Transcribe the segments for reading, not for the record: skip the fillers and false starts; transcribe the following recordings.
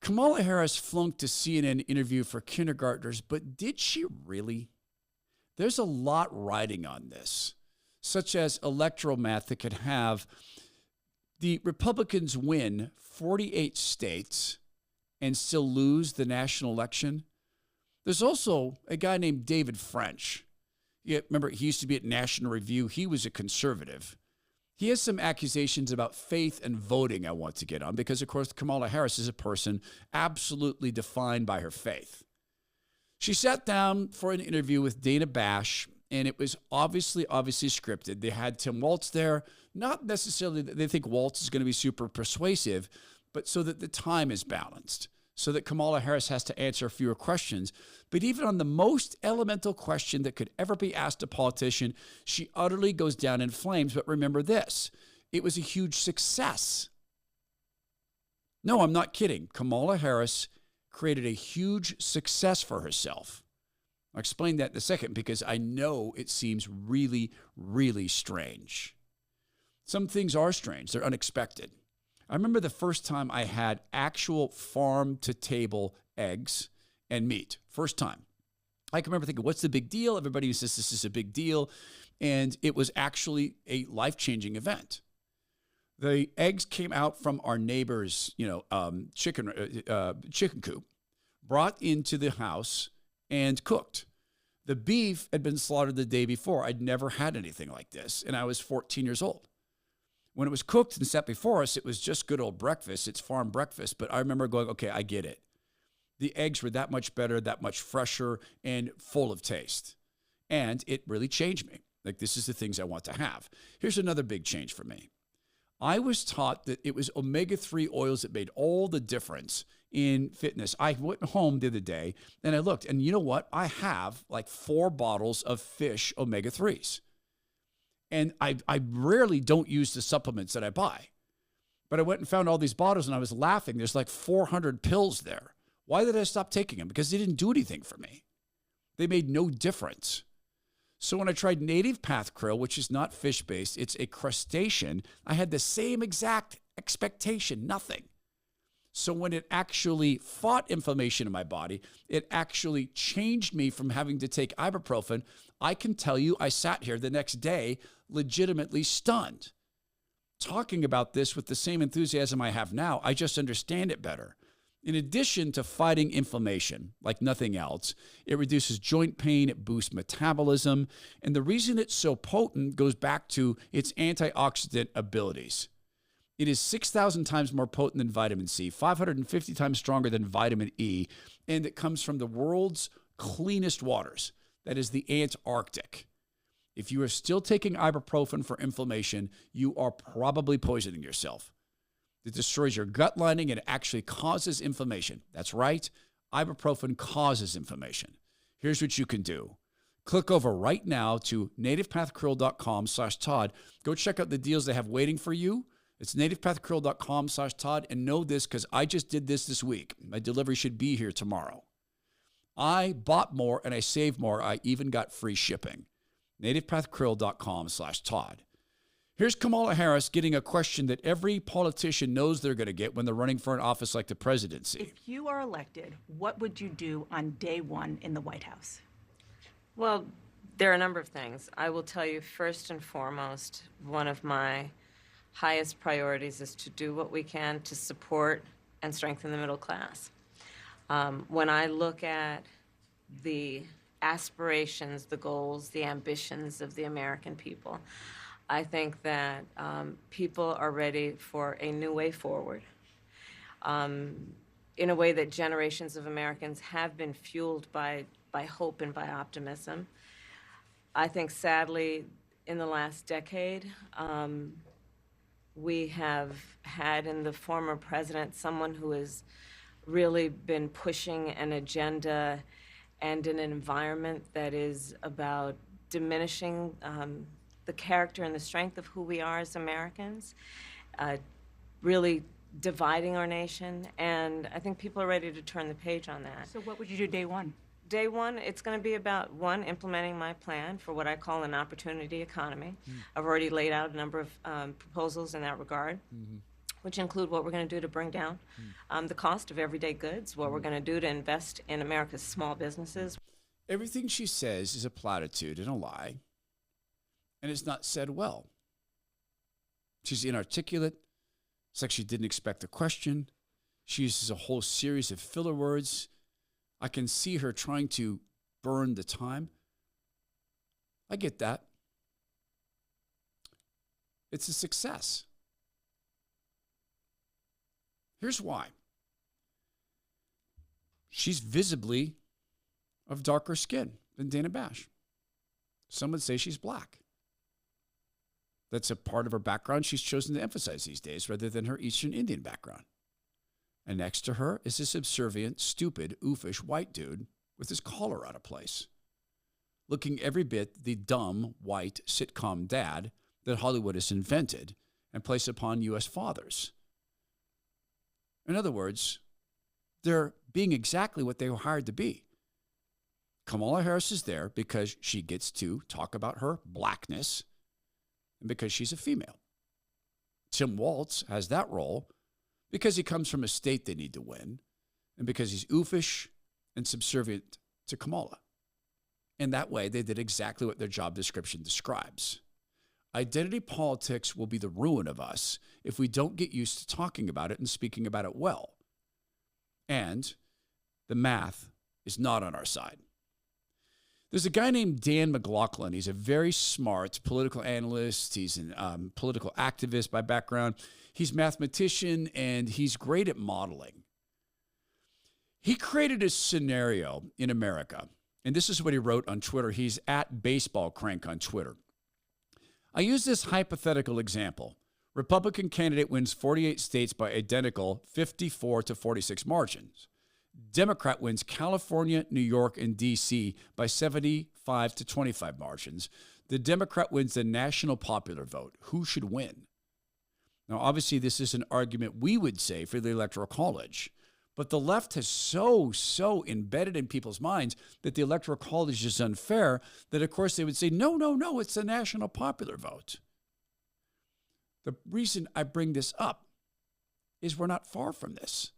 Kamala Harris flunked a CNN interview for kindergartners, but did she really? There's a lot riding on this, such as electoral math that could have the Republicans win 48 states and still lose the national election. There's also a guy named David French. Yeah, remember, he used to be at National Review. He was a conservative. He has some accusations about faith and voting I want to get on because, of course, Kamala Harris is a person absolutely defined by her faith. She sat down for an interview with Dana Bash, and it was obviously scripted. They had Tim Walz there, not necessarily that they think Walz is going to be super persuasive, but so that the time is balanced, so that Kamala Harris has to answer fewer questions. But even on the most elemental question that could ever be asked a politician, she utterly goes down in flames. But remember this, it was a huge success. No, I'm not kidding. Kamala Harris created a huge success for herself. I'll explain that in a second because I know it seems really, really strange. Some things are strange. They're unexpected. I remember the first time I had actual farm-to-table eggs and meat. First time. I can remember thinking, what's the big deal? Everybody says this is a big deal. And it was actually a life-changing event. The eggs came out from our neighbor's, chicken coop, brought into the house and cooked. The beef had been slaughtered the day before. I'd never had anything like this, and I was 14 years old. When it was cooked and set before us, it was just good old breakfast. It's farm breakfast. But I remember going, okay, I get it. The eggs were that much better, that much fresher, and full of taste. And it really changed me. Like, this is the things I want to have. Here's another big change for me. I was taught that it was omega-3 oils that made all the difference in fitness. I went home the other day and I looked, and you know what? I have like 4 bottles of fish omega-3s. And I rarely don't use the supplements that I buy. But I went and found all these bottles and I was laughing. There's like 400 pills there. Why did I stop taking them? Because they didn't do anything for me. They made no difference. So when I tried Native Path Krill, which is not fish-based, it's a crustacean, I had the same exact expectation, nothing. So when it actually fought inflammation in my body, it actually changed me from having to take ibuprofen. I can tell you I sat here the next day legitimately stunned. Talking about this with the same enthusiasm I have now, I just understand it better. In addition to fighting inflammation like nothing else, it reduces joint pain, it boosts metabolism, and the reason it's so potent goes back to its antioxidant abilities. It is 6,000 times more potent than vitamin C, 550 times stronger than vitamin E, and it comes from the world's cleanest waters. That is the Antarctic. If you are still taking ibuprofen for inflammation, you are probably poisoning yourself. It destroys your gut lining and it actually causes inflammation. That's right. Ibuprofen causes inflammation. Here's what you can do. Click over right now to nativepathkrill.com/Todd. Go check out the deals they have waiting for you. It's nativepathkrill.com/Todd. And know this because I just did this week. My delivery should be here tomorrow. I bought more and I saved more. I even got free shipping. nativepathkrill.com/Todd. Here's Kamala Harris getting a question that every politician knows they're going to get when they're running for an office like the presidency. If you are elected, what would you do on day one in the White House? Well, there are a number of things. I will tell you, first and foremost, one of my highest priorities is to do what we can to support and strengthen the middle class. When I look at the aspirations, the goals, the ambitions of the American people, I think that people are ready for a new way forward in a way that generations of Americans have been fueled by hope and by optimism. I think, sadly, in the last decade, we have had in the former president someone who has really been pushing an agenda and an environment that is about diminishing the character and the strength of who we are as Americans, really dividing our nation, and I think people are ready to turn the page on that. So what would you do day one? Day one, it's going to be about, one, implementing my plan for what I call an opportunity economy. I've already laid out a number of proposals in that regard. which include what we're going to do to bring down the cost of everyday goods, what we're going to do to invest in America's small businesses. Everything she says is a platitude and a lie, and it's not said well. She's inarticulate. It's like she didn't expect the question. She uses a whole series of filler words. I can see her trying to burn the time. I get that. It's a success. Here's why. She's visibly of darker skin than Dana Bash. Some would say she's black. That's a part of her background she's chosen to emphasize these days rather than her Eastern Indian background. And next to her is a subservient, stupid, oofish white dude with his collar out of place, looking every bit the dumb, white sitcom dad that Hollywood has invented and placed upon U.S. fathers. In other words, they're being exactly what they were hired to be. Kamala Harris is there because she gets to talk about her blackness and because she's a female. Tim Walz has that role because he comes from a state they need to win and because he's oofish and subservient to Kamala. In that way, they did exactly what their job description describes. Identity politics will be the ruin of us if we don't get used to talking about it and speaking about it well. And the math is not on our side. There's a guy named Dan McLaughlin. He's a very smart political analyst. He's a political activist by background. He's a mathematician, and he's great at modeling. He created a scenario in America, and this is what he wrote on Twitter. He's at Baseball Crank on Twitter. I use this hypothetical example. Republican candidate wins 48 states by identical 54 to 46 margins. Democrat wins California, New York, and D.C. by 75 to 25 margins. The Democrat wins the national popular vote. Who should win? Now, obviously, this is an argument we would say for the Electoral College. But the left has so embedded in people's minds that the Electoral College is unfair that, of course, they would say, no, it's the national popular vote. The reason I bring this up is we're not far from this.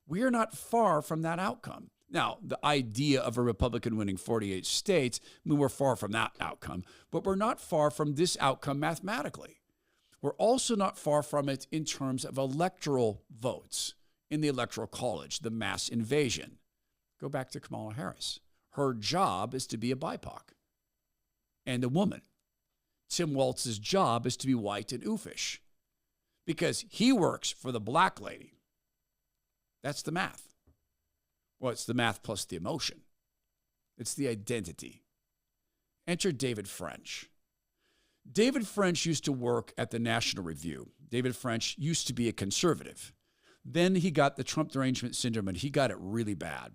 We are not far from that outcome. Now, the idea of a Republican winning 48 states, I mean, we're far from that outcome, but we're not far from this outcome mathematically. We're also not far from it in terms of electoral votes in the Electoral College, the mass invasion. Go back to Kamala Harris. Her job is to be a BIPOC and a woman. Tim Walz's job is to be white and oofish because he works for the black lady. That's the math. Well, it's the math plus the emotion. It's the identity. Enter David French. David French used to work at the National Review. David French used to be a conservative. Then he got the Trump derangement syndrome, and he got it really bad.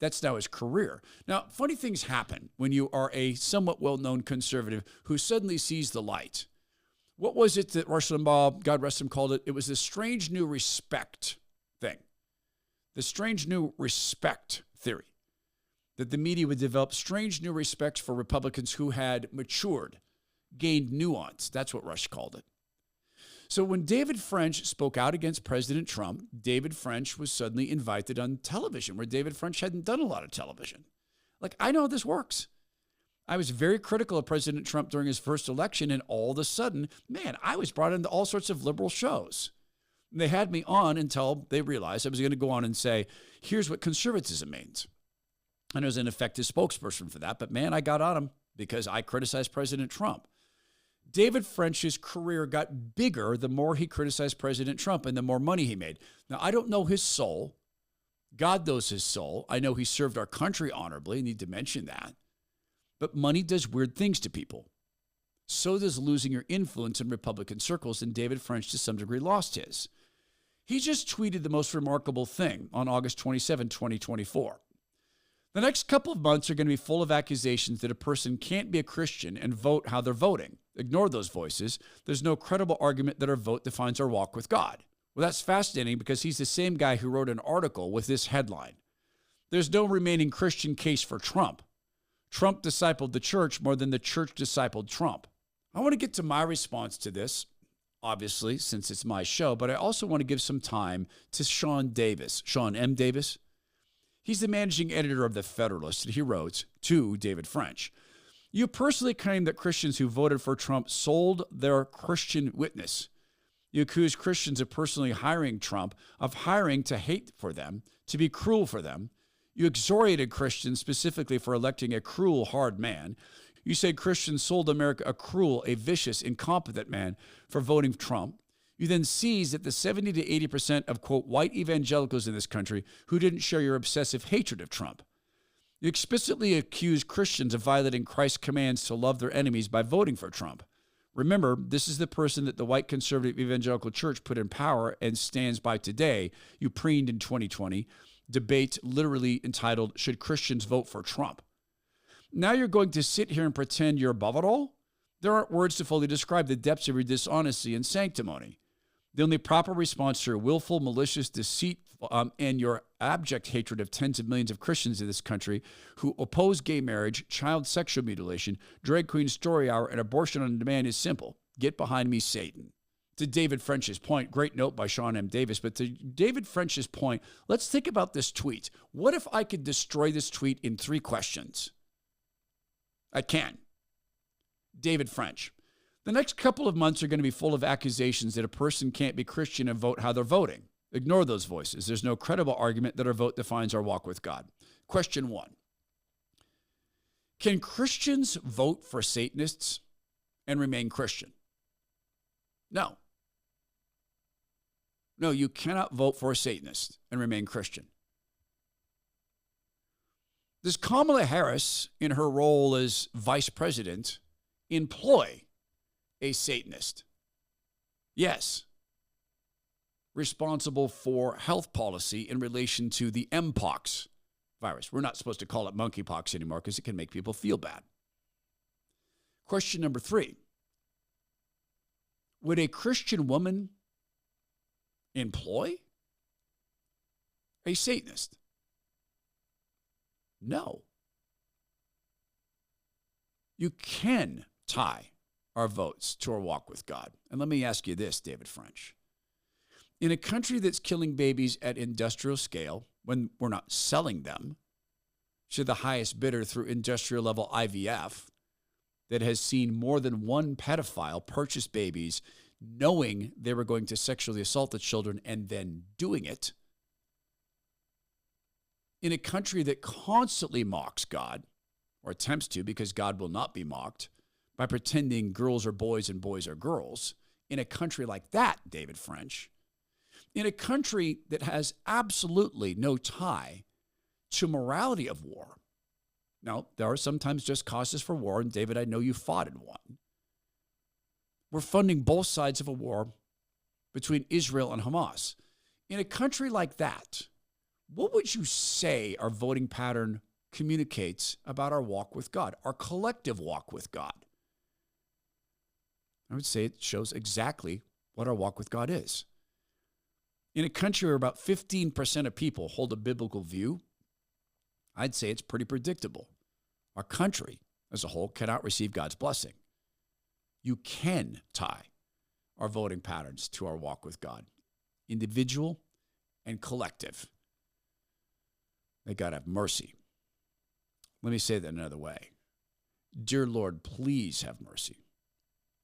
That's now his career. Now, funny things happen when you are a somewhat well-known conservative who suddenly sees the light. What was it that Rush Limbaugh, God rest him, called it? It was the strange new respect thing. The strange new respect theory. That the media would develop strange new respects for Republicans who had matured, gained nuance. That's what Rush called it. So when David French spoke out against President Trump, David French was suddenly invited on television, where David French hadn't done a lot of television. Like, I know how this works. I was very critical of President Trump during his first election, and all of a sudden, man, I was brought into all sorts of liberal shows. And they had me on until they realized I was going to go on and say, here's what conservatism means. And I was an effective spokesperson for that, but man, I got on him because I criticized President Trump. David French's career got bigger the more he criticized President Trump and the more money he made. Now, I don't know his soul. God knows his soul. I know he served our country honorably. I need to mention that. But money does weird things to people. So does losing your influence in Republican circles, and David French, to some degree, lost his. He just tweeted the most remarkable thing on August 27, 2024. The next couple of months are going to be full of accusations that a person can't be a Christian and vote how they're voting. Ignore those voices. There's no credible argument that our vote defines our walk with God. Well, that's fascinating because he's the same guy who wrote an article with this headline. There's no remaining Christian case for Trump. Trump discipled the church more than the church discipled Trump. I want to get to my response to this. obviously, since it's my show, but I also want to give some time to Sean M. Davis. He's the managing editor of The Federalist, and he wrote to David French, "You personally claim that Christians who voted for Trump sold their Christian witness. You accuse Christians of personally hiring Trump, of hiring to hate for them, to be cruel for them. You exonerated Christians specifically for electing a cruel, hard man. You say Christians sold America a cruel, a vicious, incompetent man for voting Trump. You then seize at the 70 to 80% of, quote, white evangelicals in this country who didn't share your obsessive hatred of Trump. You explicitly accuse Christians of violating Christ's commands to love their enemies by voting for Trump. Remember, this is the person that the white conservative evangelical church put in power and stands by today. You preened in 2020, debate literally entitled, Should Christians Vote for Trump? Now you're going to sit here and pretend you're above it all? There aren't words to fully describe the depths of your dishonesty and sanctimony. The only proper response to your willful, malicious deceit and your abject hatred of tens of millions of Christians in this country who oppose gay marriage, child sexual mutilation, drag queen story hour, and abortion on demand is simple. Get behind me, Satan." To David French's point, great note by Sean M. Davis, but to David French's point, let's think about this tweet. What if I could destroy this tweet in 3 questions? I can. David French. The next couple of months are going to be full of accusations that a person can't be Christian and vote how they're voting. Ignore those voices. There's no credible argument that our vote defines our walk with God. Question 1. Can Christians vote for Satanists and remain Christian? No. No, you cannot vote for a Satanist and remain Christian. Does Kamala Harris, in her role as vice president, employ a Satanist? Yes. Responsible for health policy in relation to the Mpox virus. We're not supposed to call it monkeypox anymore because it can make people feel bad. Question number 3. Would a Christian woman employ a Satanist? No. You can tie our votes to our walk with God. And let me ask you this, David French. In a country that's killing babies at industrial scale, when we're not selling them to the highest bidder through industrial level IVF, that has seen more than one pedophile purchase babies knowing they were going to sexually assault the children and then doing it, in a country that constantly mocks God, or attempts to because God will not be mocked, by pretending girls are boys and boys are girls, in a country like that, David French, in a country that has absolutely no tie to morality of war. Now, there are sometimes just causes for war, and David, I know you fought in one. We're funding both sides of a war between Israel and Hamas. In a country like that, what would you say our voting pattern communicates about our walk with God, our collective walk with God? I would say it shows exactly what our walk with God is. In a country where about 15% of people hold a biblical view, I'd say it's pretty predictable. Our country as a whole cannot receive God's blessing. You can tie our voting patterns to our walk with God, individual and collective. May God have mercy. Let me say that another way. Dear Lord, please have mercy